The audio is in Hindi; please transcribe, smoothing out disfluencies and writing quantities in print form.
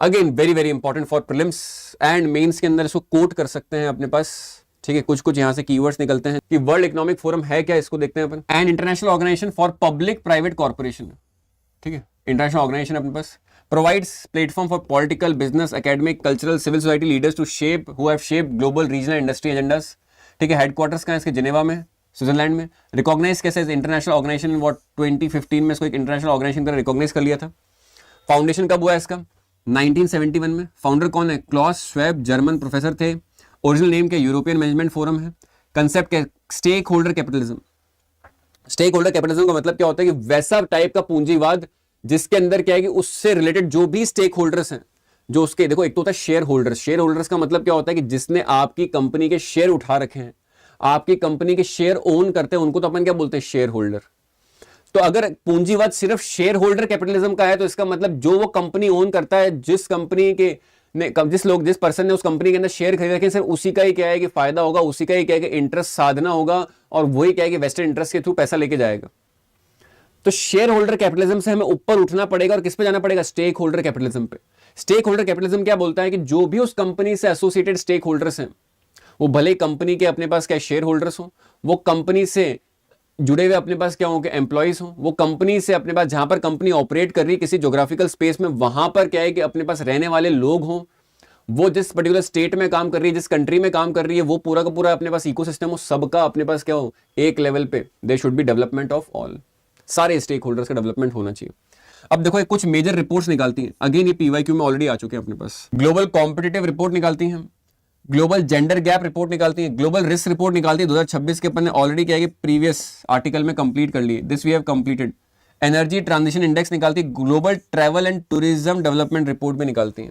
Again very very important for prelims and mains के अंदर इसको कोट कर सकते हैं अपने पास, ठीक है। कुछ कुछ यहां से कीवर्ड्स निकलते हैं कि वर्ल्ड इकोनॉमिक फोरम है क्या, इसको देखते हैं अपन। And international organisation for public private corporation, ठीक है, इंटरनेशनल ऑर्गेनाइजेशन अपने पास provides platform for political, business, academic, cultural, civil society leaders to shape who have shaped global, regional, industry agendas, ठीक है। हेडक्वार्टर्स कहाँ है इसके, जिनेवा में, स्विट्जरलैंड में। रिकॉग्नाइज कैसे, इंटरनेशनल ऑर्गेनाइजेशन वॉट 2015 में इसको एक इंटरनेशनल ऑर्गेनाइजेशन का रिकॉग्नाइज कर लिया था। फाउंडेशन कब हुआ है इसका, 1971 में। फाउंडर कौन है, क्लॉस श्वेब, जर्मन प्रोफेसर थे। ओरिजिनल नेम क्या, यूरोपियन मैनेजमेंट फोरम है। कंसेप्ट क्या, stakeholder capitalism. Stakeholder capitalism का मतलब क्या होता है कि वैसा टाइप का पूंजीवाद जिसके अंदर क्या है कि उससे रिलेटेड जो भी स्टेक होल्डर्स हैं, जो उसके, देखो एक तो होता है शेयर होल्डर्स। शेयर होल्डर्स का मतलब क्या होता है कि जिसने आपकी कंपनी के शेयर उठा रखे हैं, आपकी कंपनी के शेयर ओन करते हैं, उनको तो अपन क्या बोलते हैं, शेयर होल्डर। तो अगर पूंजीवाद सिर्फ शेयर होल्डर कैपिटलिज्म का है तो इसका मतलब जो वो कंपनी ओन करता है, जिस कंपनी के ने, जिस पर्सन ने उस कंपनी के अंदर शेयर खरीद रखे, सिर्फ उसी का ही क्या है कि फायदा होगा, उसी का ही क्या है कि इंटरेस्ट साधना होगा, और वही क्या है कि वेस्टेड इंटरेस्ट के थ्रू पैसा लेके जाएगा। तो शेयर होल्डर कैपिटलिज्म से हमें ऊपर उठना पड़ेगा, और किस पे जाना पड़ेगा, स्टेक होल्डर कैपिटलिज्म पे। स्टेक होल्डर कैपिटलिज्म क्या बोलता है कि जो भी उस कंपनी से एसोसिएटेड स्टेक होल्डर्स हैं, वो भले कंपनी के अपने पास क्या शेयर होल्डर्स हो, वो कंपनी से जुड़े हुए अपने पास क्या हो, एम्प्लॉइज हो, वो कंपनी से अपने पास जहां पर कंपनी ऑपरेट कर रही है किसी ज्योग्राफिकल स्पेस में, वहां पर क्या है कि अपने पास रहने वाले लोग हों, वो जिस पर्टिकुलर स्टेट में काम कर रही है, जिस कंट्री में काम कर रही है, वो पूरा का पूरा अपने पास इकोसिस्टम हो, सबका अपने पास क्या हो, एक लेवल पे there should be development of all, सारे स्टेक होल्डर्स का डेवलपमेंट होना चाहिए। अब देखो कुछ मेजर रिपोर्ट्स निकालती हैं, अगेन ये पीवाईक्यू में ऑलरेडी आ चुके हैं अपने पास। ग्लोबल कॉम्पिटिटिव रिपोर्ट निकालती हैं, ग्लोबल जेंडर गैप रिपोर्ट निकालती है, ग्लोबल रिस्क रिपोर्ट निकालती है 2026 के, अपन ने ऑलरेडी क्या है कि प्रीवियस आर्टिकल में कंप्लीट कर लिए, this we have completed. Energy transition index निकालती है, global travel and tourism development report भी निकालती है।